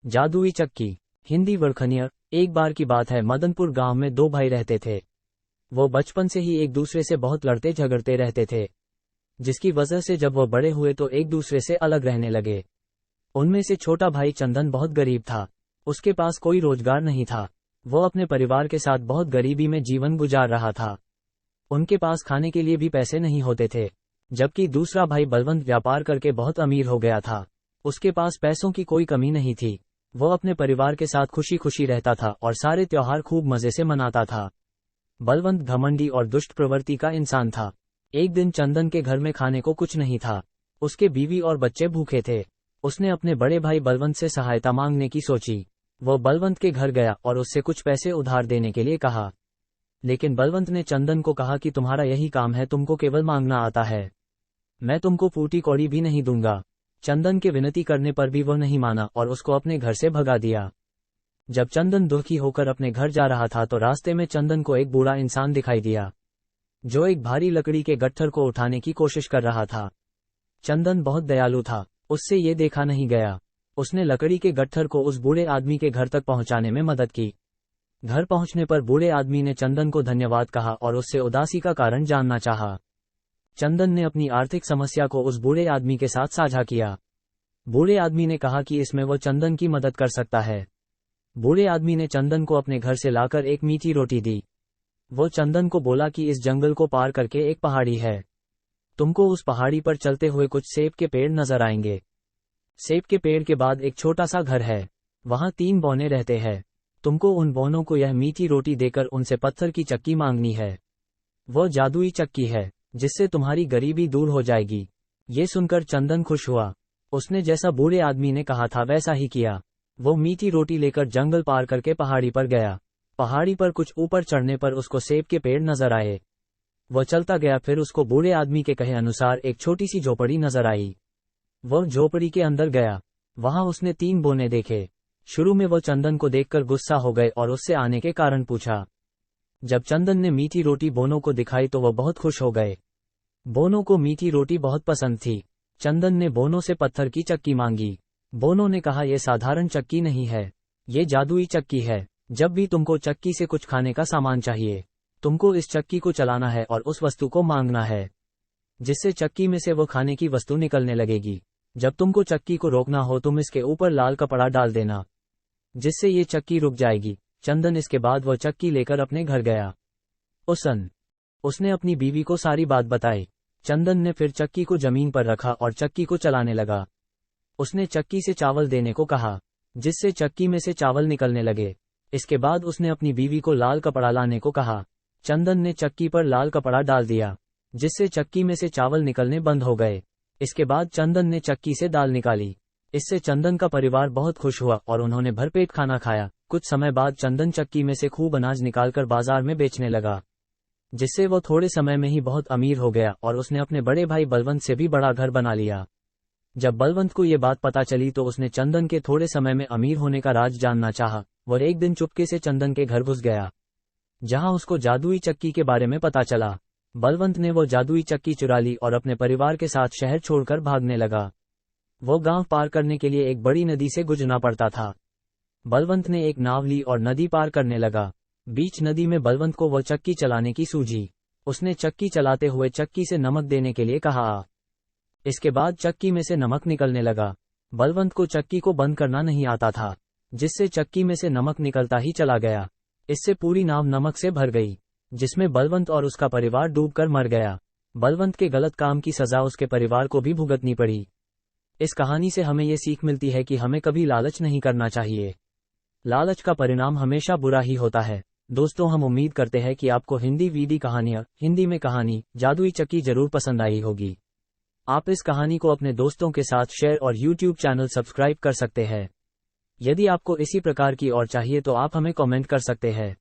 जादुई चक्की। हिंदी वर्खनियर। एक बार की बात है, मदनपुर गांव में दो भाई रहते थे। वो बचपन से ही एक दूसरे से बहुत लड़ते झगड़ते रहते थे, जिसकी वजह से जब वो बड़े हुए तो एक दूसरे से अलग रहने लगे। उनमें से छोटा भाई चंदन बहुत गरीब था। उसके पास कोई रोजगार नहीं था। वो अपने परिवार के साथ बहुत गरीबी में जीवन गुजार रहा था। उनके पास खाने के लिए भी पैसे नहीं होते थे। जबकि दूसरा भाई बलवंत व्यापार करके बहुत अमीर हो गया था। उसके पास पैसों की कोई कमी नहीं थी। वो अपने परिवार के साथ खुशी खुशी रहता था और सारे त्योहार खूब मजे से मनाता था। बलवंत घमंडी और दुष्ट प्रवृत्ति का इंसान था। एक दिन चंदन के घर में खाने को कुछ नहीं था। उसके बीवी और बच्चे भूखे थे। उसने अपने बड़े भाई बलवंत से सहायता मांगने की सोची। वो बलवंत के घर गया और उससे कुछ पैसे उधार देने के लिए कहा। लेकिन बलवंत ने चंदन को कहा कि तुम्हारा यही काम है, तुमको केवल मांगना आता है, मैं तुमको फूटी कौड़ी भी नहीं दूंगा। चंदन के विनती करने पर भी वह नहीं माना और उसको अपने घर से भगा दिया। जब चंदन दुखी होकर अपने घर जा रहा था तो रास्ते में चंदन को एक बूढ़ा इंसान दिखाई दिया, जो एक भारी लकड़ी के गट्ठर को उठाने की कोशिश कर रहा था। चंदन बहुत दयालु था, उससे ये देखा नहीं गया। उसने लकड़ी के गट्ठर को उस बूढ़े आदमी के घर तक पहुंचाने में मदद की। घर पहुंचने पर बूढ़े आदमी ने चंदन को धन्यवाद कहा और उससे उदासी का कारण जानना चाहा। चंदन ने अपनी आर्थिक समस्या को उस बूढ़े आदमी के साथ साझा किया। बूढ़े आदमी ने कहा कि इसमें वो चंदन की मदद कर सकता है। बूढ़े आदमी ने चंदन को अपने घर से लाकर एक मीठी रोटी दी। वो चंदन को बोला कि इस जंगल को पार करके एक पहाड़ी है, तुमको उस पहाड़ी पर चलते हुए कुछ सेब के पेड़ नजर आएंगे। सेब के पेड़ के बाद एक छोटा सा घर है, वहां 3 बौने रहते हैं। तुमको उन बौनों को यह मीठी रोटी देकर उनसे पत्थर की चक्की मांगनी है। वो जादुई चक्की है, जिससे तुम्हारी गरीबी दूर हो जाएगी। ये सुनकर चंदन खुश हुआ। उसने जैसा बूढ़े आदमी ने कहा था वैसा ही किया। वो मीठी रोटी लेकर जंगल पार करके पहाड़ी पर गया। पहाड़ी पर कुछ ऊपर चढ़ने पर उसको सेब के पेड़ नजर आए। वो चलता गया, फिर उसको बूढ़े आदमी के कहे अनुसार एक छोटी सी झोपड़ी नजर आई। वो झोपड़ी के अंदर गया। वहां उसने 3 बोने देखे। शुरू में वो चंदन को देखकर गुस्सा हो गए और उससे आने के कारण पूछा। जब चंदन ने मीठी रोटी बोनों को दिखाई तो वह बहुत खुश हो गए। बोनों को मीठी रोटी बहुत पसंद थी। चंदन ने बोनों से पत्थर की चक्की मांगी। बोनों ने कहा, यह साधारण चक्की नहीं है, ये जादुई चक्की है। जब भी तुमको चक्की से कुछ खाने का सामान चाहिए, तुमको इस चक्की को चलाना है और उस वस्तु को मांगना है, जिससे चक्की में से वो खाने की वस्तु निकलने लगेगी। जब तुमको चक्की को रोकना हो, तुम इसके ऊपर लाल कपड़ा डाल देना, जिससे ये चक्की रुक जाएगी। चंदन इसके बाद वो चक्की लेकर अपने घर गया। उसने अपनी बीवी को सारी बात बताई। चंदन ने फिर चक्की को जमीन पर रखा और चक्की को चलाने लगा। उसने चक्की से चावल देने को कहा, जिससे चक्की में से चावल निकलने लगे। इसके बाद उसने अपनी बीवी को लाल कपड़ा लाने को कहा। चंदन ने चक्की पर लाल कपड़ा डाल दिया, जिससे चक्की में से चावल निकलने बंद हो गए। इसके बाद चंदन ने चक्की से दाल निकाली। इससे चंदन का परिवार बहुत खुश हुआ और उन्होंने भरपेट खाना खाया। कुछ समय बाद चंदन चक्की में से खूब अनाज निकालकर बाजार में बेचने लगा, जिससे वो थोड़े समय में ही बहुत अमीर हो गया और उसने अपने बड़े भाई बलवंत से भी बड़ा घर बना लिया। जब बलवंत को ये बात पता चली तो उसने चंदन के थोड़े समय में अमीर होने का राज जानना चाहा। वह एक दिन चुपके से चंदन के घर घुस गया, जहां उसको जादुई चक्की के बारे में पता चला। बलवंत ने वो जादुई चक्की चुरा ली और अपने परिवार के साथ शहर छोड़कर भागने लगा। वो गांव पार करने के लिए एक बड़ी नदी से गुजरना पड़ता था। बलवंत ने एक नाव ली और नदी पार करने लगा। बीच नदी में बलवंत को वो चक्की चलाने की सूझी। उसने चक्की चलाते हुए चक्की से नमक देने के लिए कहा। इसके बाद चक्की में से नमक निकलने लगा। बलवंत को चक्की को बंद करना नहीं आता था, जिससे चक्की में से नमक निकलता ही चला गया। इससे पूरी नाव नमक से भर गई, जिसमें बलवंत और उसका परिवार डूबकर मर गया। बलवंत के गलत काम की सजा उसके परिवार को भी भुगतनी पड़ी। इस कहानी से हमें ये सीख मिलती है कि हमें कभी लालच नहीं करना चाहिए। लालच का परिणाम हमेशा बुरा ही होता है। दोस्तों, हम उम्मीद करते हैं कि आपको हिंदी वीडी कहानियां, हिंदी में कहानी जादुई चक्की जरूर पसंद आई होगी। आप इस कहानी को अपने दोस्तों के साथ शेयर और YouTube चैनल सब्सक्राइब कर सकते हैं। यदि आपको इसी प्रकार की और चाहिए तो आप हमें कमेंट कर सकते हैं।